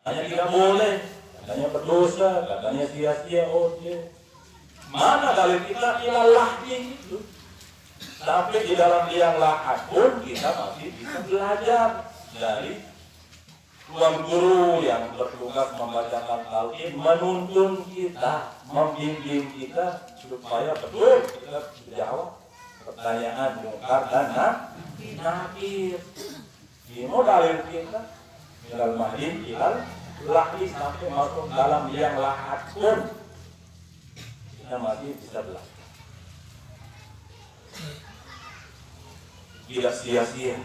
katanya tidak boleh, katanya berdosa, katanya sia-sia. Mana dalil kita ilalah itu? Sampai di dalam liang lahat pun kita masih bisa belajar dari tuan guru yang bertugas membacakan talqin, menuntun kita, membimbing kita supaya betul kita jawab pertanyaan mungkar dan nakir. Ini dalil kita ilal mahdi ilal lahdi sampai masuk dalam liang lahat pun kita masih bisa belajar. Tidak sia-sia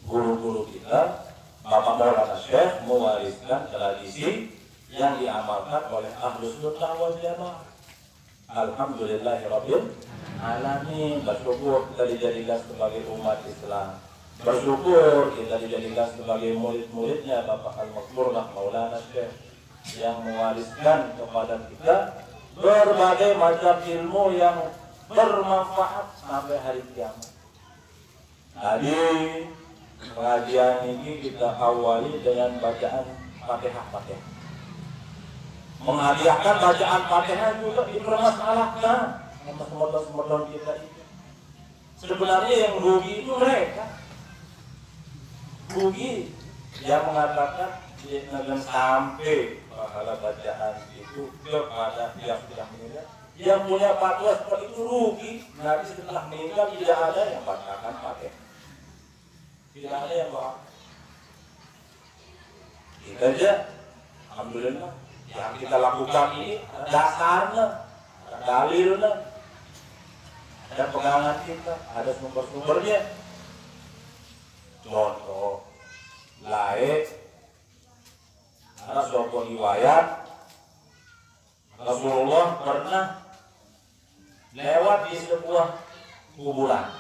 guru-guru kita, Bapak Maulana Syekh mewariskan tradisi yang diamalkan oleh Ahlus Sunnah wal Jamaah. Alhamdulillahirabbil alamin. Bersyukur kita dijadikan sebagai umat Islam. Bersyukur kita dijadikan sebagai murid-muridnya Bapak Al-Maghfurlah Maulana Syekh yang mewariskan kepada kita berbagai macam ilmu yang bermanfaat sampai hari kiamat. Tadi pengajian ini kita awali dengan bacaan Fatihah. Menghadiahkan bacaan Fatihah juga dipermasalahkan sama teman-teman kita itu. Sebenarnya yang rugi itu mereka. Rugi yang mengatakan jangan sampai pahala bacaan itu kepada yang sudah meninggal. Yang punya fatwa seperti itu rugi. Nanti setelah meninggal tidak ada yang bacakan Fatihah. Tidak ada yang baca. Kita aja, alhamdulillah, yang kita lakukan ini dasarnya, ada dalilnya, ada pegangan kita, ada sumber-sumbernya. Contoh, lain, ada suatu riwayat Rasulullah pernah lewat di sebuah kuburan.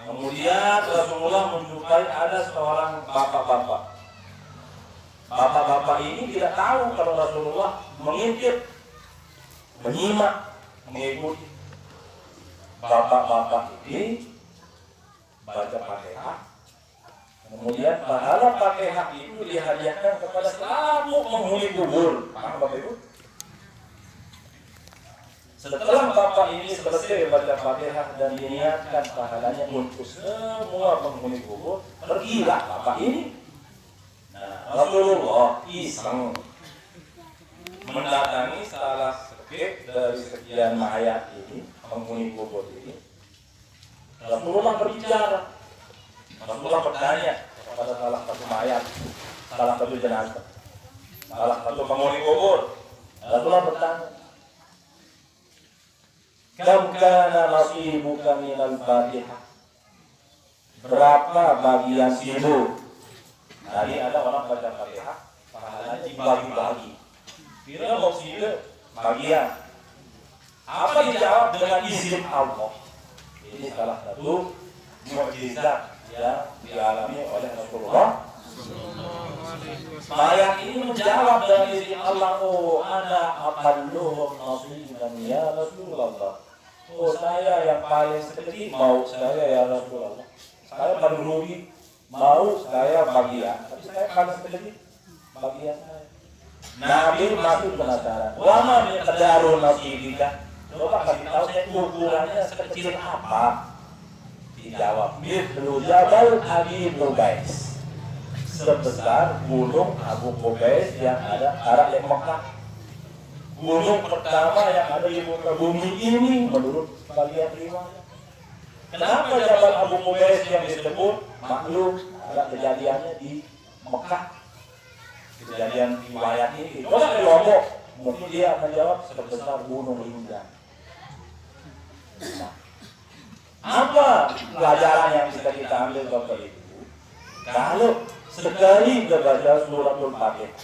Kemudian Rasulullah menjumpai ada seorang bapak-bapak. Bapak-bapak ini tidak tahu kalau Rasulullah mengintip, menyimak, mengikuti. Bapak-bapak ini baca Fatihah. Kemudian pahala Fatihah itu dihadiahkan kepada selalu penghuni kubur. Paham Bapak Ibu? Setelah bapak ini selesai baca Fatihah dan diniatkan pahalanya untuk semua penghuni kubur, pergilah bapak ini. Nah, Rasulullah iseng mendatangi salah sedikit dari sekian mayat ini, penghuni kubur ini. Rasulullah berbicara. Rasulullah bertanya kepada salah satu mayat, salah satu jenazah, salah satu penghuni kubur. Rasulullah bertanya, kam kana nasibuka minal Fatihah? Berapa bagian sibu? Tadi ada orang baca Fatihah, pahalanya dibagi-bagi. Kira mau sibu bagian. Apa dijawab dengan izin Allah? Ini salah satu mukjizat yang dialami oleh Rasulullah. Mayat ini menjawab dengan izin Allah, oh ana aqalluhum nasiban ya Rasulullah. Oh saya yang paling sedikit, mau saya ya Rasulullah. Saya paling rugi, mau saya bagian. Tapi saya paling sedikit, bagian saya. Nabi masih penasaran. Wama miqdarun nasibika? Coba kasih tahu saya ukurannya sekecil apa? Dijawab, mithlu Jabal Abi Qubais. Sebesar gunung Abu Qubais yang ada arah Mekah. Gunung pertama yang ada di muka bumi ini menurut bagian riwayat. Kenapa Jabal Abu Qubais yang disebut? Maklum ada kejadiannya di Mekah. Kejadian riwayat ini. Coba kelompok, mungkin dia akan jawab sebesar gunung Rinjani. Nah, apa pelajaran yang bisa kita ambil Bapak Ibu? Kalau sekali kita baca suratul Fatihah,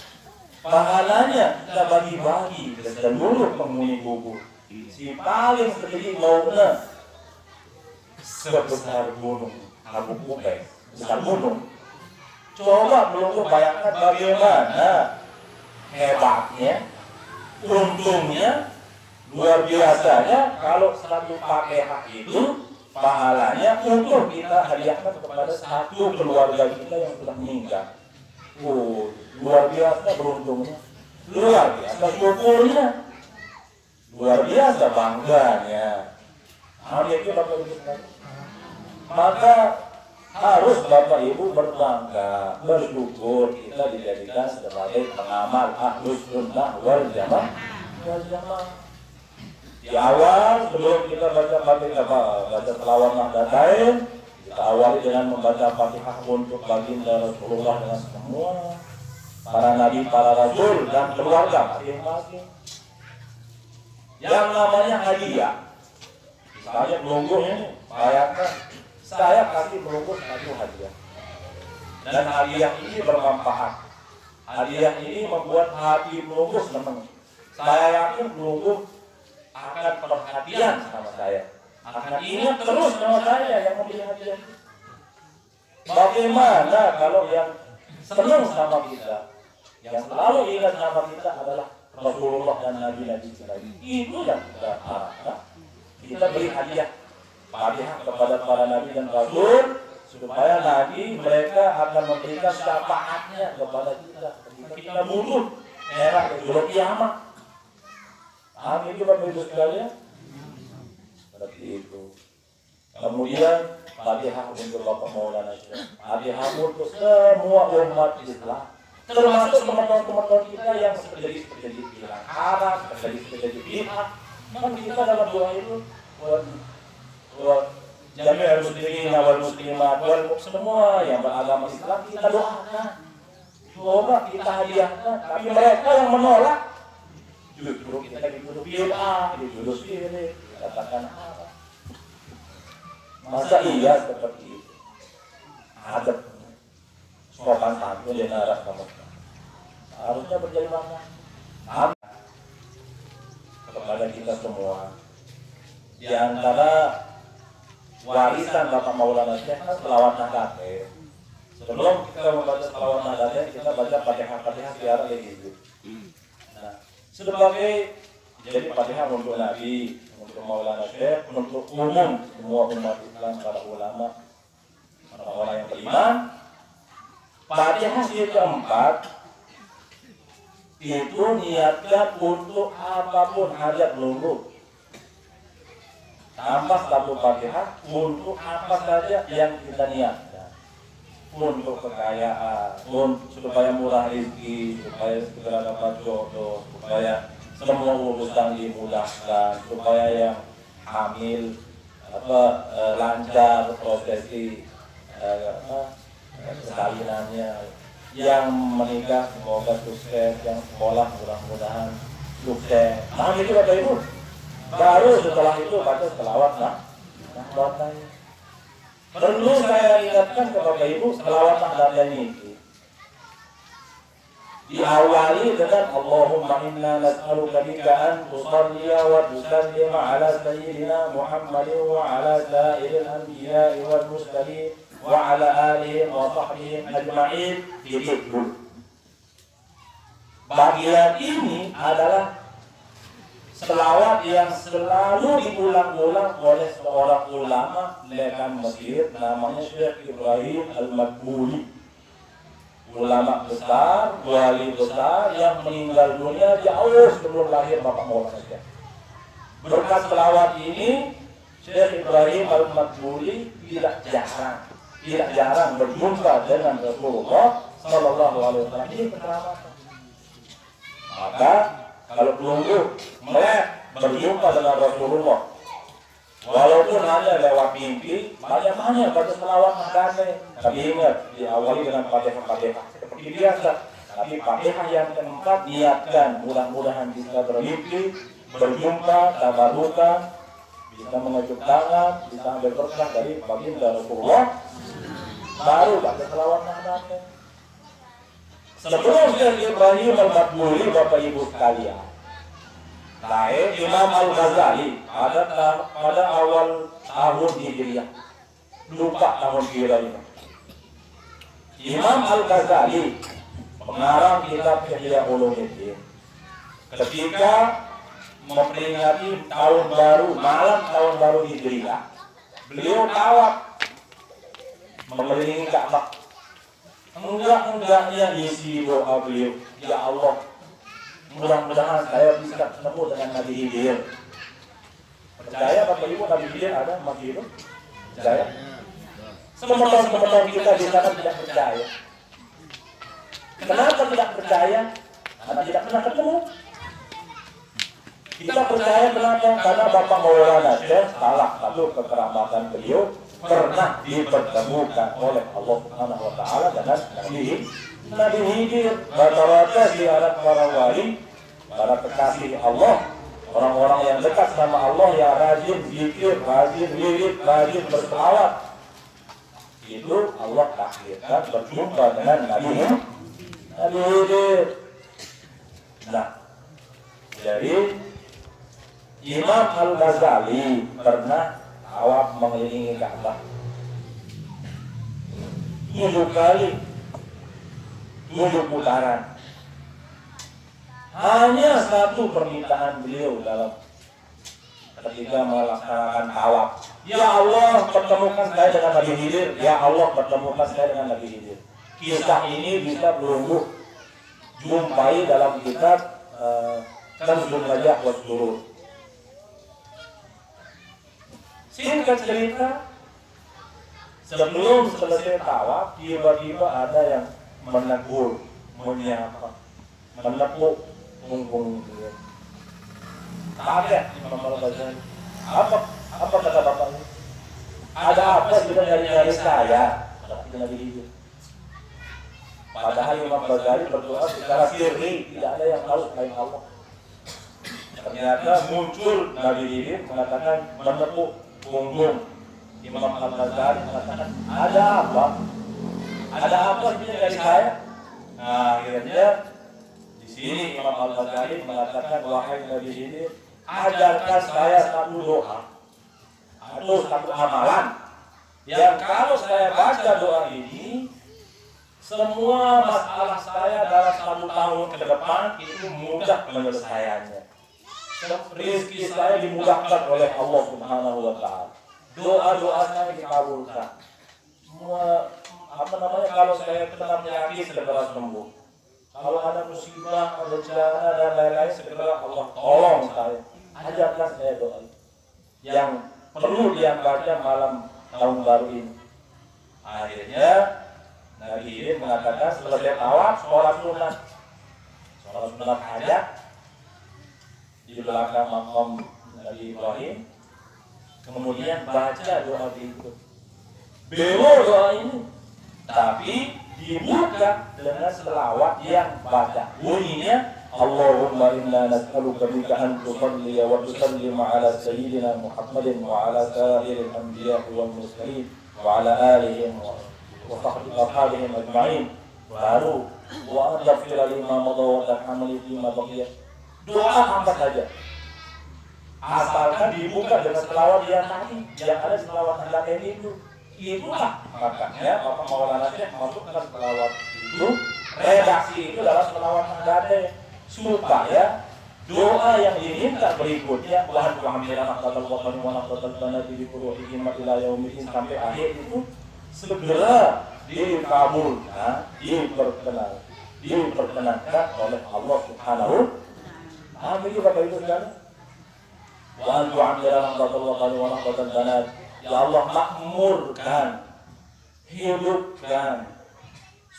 pahalanya kita bagi-bagi ke seluruh penghuni kubur. Si paling sedikit maunya sebesar gunung Abu Qubais, besar gunung. Coba belum bayangkan bagaimana hebatnya, untungnya, luar biasanya kalau satu Fatihah itu pahalanya untuk kita hadiahkan kepada satu keluarga kita yang sudah meninggal. Oh, luar biasa beruntungnya, luar biasa syukurnya, luar biasa bangganya. Hari itu Bapak Ibu sekalian, maka harus Bapak Ibu berbangga, bersyukur kita dijadikan sebagai pengamal Ahlus Sunnah wal Jamaah. Di awal sebelum kita baca selawat Nahdlatain, kita awali dengan membaca Fatihah untuk baginda Rasulullah dengan semua para nabi, para rasul dan keluarga masing-masing. Yang namanya hadiah. Saya melungguh ini, bayangkan saya kasih melungguh satu hadiah. Dan hadiah ini bermanfaat. Hadiah ini membuat hati melungguh senang. Saya yakin melungguh akan perhatian sama saya, akan ingat terus sama saya yang memberi hadiah. Bagaimana kalau yang senang sama kita, yang selalu ingat sama kita adalah Rasulullah dan Nabi-Nabi kita. Itu yang kita harapkan. Kita beri hadiah Fatihah kepada para Nabi dan Rasul, supaya Nabi mereka akan memberikan syafaatnya kepada kita ketika kita butuh era sebelum kiamat. Amin itu Bapak Ibu sekalian. Seperti itu. Kemudian Fatihah untuk Bapak Maulana Syekh. Fatihah untuk semua umat Islam, termasuk teman-teman kita yang seperti bilang haram, seperti bid'ah. Kan kita dalam doa itu buat jami'ul muslimin wal muslimat wal semua yang beragama Islam kita doakan. Coba kita hadiahkan, tapi mereka yang menolak justru kita dituduh bid'ah, dituduh syirik, katakan apa? Masa iya seperti itu? Ada sopan santun di neraka kamu. Harusnya berjaya kepada kita semua. Di antara warisan Bapak Maulana Syekh kan selawat Nahdlatain. Sebelum kita membaca selawat Nahdlatain, kita baca Fatihah biar hidup. Nah, sebagai jadi Fatihah untuk Nabi, untuk Maulana Syekh, untuk umum semua umat Islam, para ulama, orang-orang yang beriman. Fatihah yang keempat itu niatkan untuk apapun hajat luluh. Tambah satu Fatihah untuk apa saja yang kita niatkan, untuk kekayaan, supaya murah rezeki, supaya segera dapat jodoh, supaya semua urusan dimudahkan, supaya yang hamil lancar prosesi persalinannya, yang menikah semoga sukses, yang sekolah mudah-mudahan sukses. Nah itu Bapak Ibu. Baru setelah itu baca selawat Nahdlatain. Perlu saya ingatkan kepada Ibu, selawat Nahdlatain ini diawali dengan Allahumma inna nas'aluka bika an tusalliya wa tusallima ala sayyidina Muhammadin wa ala sa'iril anbiya'i wal mursalin wa ala alihi wa sahbihi ajma'in. Bagian ini adalah selawat yang selalu diulang-ulang oleh seorang ulama lekan Mesir namanya Syekh Ibrahim Al-Madbuli. Ulama besar, wali besar yang meninggal dunia jauh sebelum lahir Bapak Maulana Syekh. Berkat selawat ini, Syekh Ibrahim Al-Madbuli tidak jarang berjumpa dengan Rasulullah Sallallahu Alaihi Wasallam. Ini keselamatan. Maka kalau tunggu melek berjumpa dengan Rasulullah, walaupun hanya lewat mimpi, banyak baca selawat Nahdlatain. Tapi ingat, diawali dengan Fatihah seperti biasa. Tapi Fatihah yang keempat niatkan, mudah-mudahan bisa bermimpi, berjumpa, tabarukan, bisa mengejuk tangan, bisa ambil berkah dari baginda Rasulullah. Baru baca selawat Nahdlatain. Sebelum Syekh Ibrahim Al-Madbuli, Bapak Ibu sekalian, lahir Imam Al-Ghazali pada awal tahun Hijriah. Lupa tahun kira-kira. Imam Al-Ghazali pengarang kitab Ihya Ulumuddin. Ketika memperingati tahun baru, malam tahun baru Hijriah, beliau tawaf mengelilingi Ka'bah. enggak-enggaknya isi doa beliau, ya Allah, mudah-mudahan saya bisa ketemu dengan Nabi Khidir. Percaya Bapak Ibu Nabi Khidir ada Nabi itu? Percaya? Teman-teman kita di sana tidak percaya. Kenapa tidak percaya? Karena tidak pernah ketemu. Kita percaya kenapa? Karena Bapak Maulana Syekh salah satu kekeramatan beliau pernah dipertemukan oleh Allah Subhanahu wa taala dengan Nabi Khidir. Rata-rata ziarah para wali, para kekasih Allah, orang-orang yang dekat sama Allah, yang rajin zikir, rajin wirid, rajin berselawat, itu Allah takdirkan berjumpa dengan Nabi Khidir. Nah, jadi Imam Al-Ghazali pernah tawaf mengelilingi Ka'bah 7 kali, 7 putaran. Hanya satu permintaan beliau dalam ketika melaksanakan tawaf, ya Allah pertemukan saya dengan Nabi Khidir, ya Allah pertemukan saya dengan Nabi Khidir. Kisah ini bisa berungguh jumpai dalam kitab Kanzul Najah wa Surur. Singkat cerita, sebelum selesai tawaf, tiba-tiba ada yang menegur, menyapa, menepuk punggung dia. Kaget Imam Al-Ghazali. Apa kata bapaknya? Ada apa sudah nyari saya? Kata Nabi Khidir. Padahal Imam Al-Ghazali berdoa secara sirri, tidak ada yang tahu selain Allah. Ternyata muncul Nabi Khidir mengatakan menepuk punggung. Imam Al-Ghazali mengatakan, ada apa? Ada apa sebenarnya dari saya? Nah, akhirnya di sini Imam Al-Ghazali mengatakan, wahai Nabi Khidir, ajarkan saya satu doa atau satu amalan yang kalau saya baca doa ini, semua masalah saya dalam 1 tahun ke depan itu mudah penyelesaiannya. Rezeki saya dimudahkan oleh Allah Subhanahu wa taala. Doa-doa saya dikabulkan. Semua kalau saya kena penyakit segera sembuh. Kalau ada musibah, ada bencana dan lain-lain segera Allah tolong saya. Ajarkan saya doa yang perlu dia baca malam tahun baru ini. Akhirnya Nabi Khidir mengatakan selesai tawaf, sholat sunat hajat di belakang makam Nabi Ibrahim, kemudian baca doa itu. Beliau doa ini, tapi dibuka dengan selawat yang baca bunyinya, Allahumma inna nas'aluka bika an tusalli wa tusallim ala sayyidina Muhammadin wa ala sa'iril anbiya'i wal mursalin wa ala alihim wa sahbihim ajma'in. Baru wa anfir lima madha wa tarhamni fima baqiya. Doa apa saja, asalkan dibuka dengan selawat yang tadi, yang ada selawat hendaknya itu. Itulah makanya Bapak Maulana Syekh masukkan selawat itu, redaksi itu dalam selawat hendaknya, supaya doa yang diminta berikutnya, Tuhan Muhammadan afdal waqani wa afdal banati bi furuhihim ila yaumil sampai akhir itu segera dikabulkan, diperkenankan oleh Allah Subhanahu. Amin Bapak Ibu sekalian. Wa antu amila afdal waqani wa afdal banati. Ya Allah, makmurkan, hidupkan,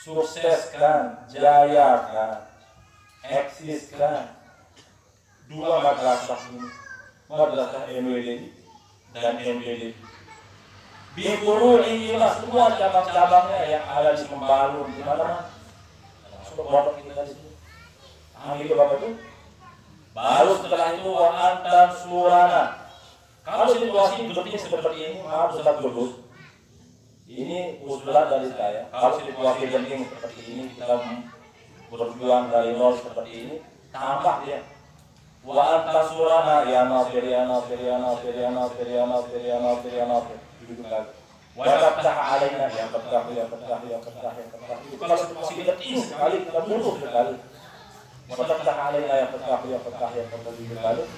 sukseskan, jayakan, eksiskan 2 madrasah ini, madrasah MWD dan MWD. Bifuru'ihima, semua cabang-cabangnya yang ada di Sembalun, di mana-mana. Sudah bodoh kita di sini. Itu Bapak itu. Baru setelah itu wa antan surana. Kalau situasi hidupnya seperti ini, maaf Ustaz Gudus, ini usulan dari saya. Kalau situasi genting seperti ini, kita berjuang dari nol seperti ini, tambah ya. Wa anta surana ya nafir ya nafir ya nafir ya nafir ya nafir ya nafir ya nafir. Begitu lagi. Wa taftah alaina ya fattah ya fattah ya fattah ya fattah. Kalau situasi genting sekali, kita butuh sekali. Wa taftah alaina ya fattah ya fattah ya fattah sekali.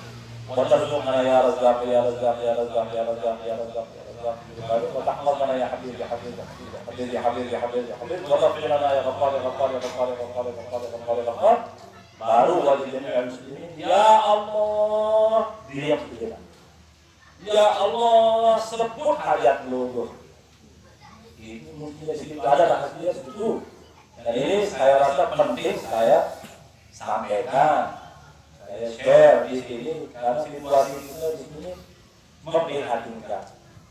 Watarzuqna ya Razzaq ya Razzaq ya Razzaq ya Razzaq ya Razzaq ya Razzaq. baru kotak mana ya hadir ya hadir ya hadir ya hadir ya hadir ya hadir ya hadir kotak mana ya kafar ya kafar ya kafar ya kafar ya kafar ya kafar ya kafar baru wajibnya harus ini ya Allah diam sejenak ya Allah sebut hajat lu itu mestinya segitu ada rahasia segitu dan ini saya rasa penting saya sampaikan saya share di sini karena situasi kita di sini memprihatinkan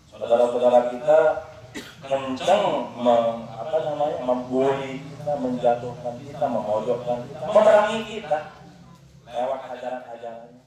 saudara-saudara kita kencang membuli kita, menjatuhkan kita, memojokkan kita, memerangi kita lewat ajaran-ajaran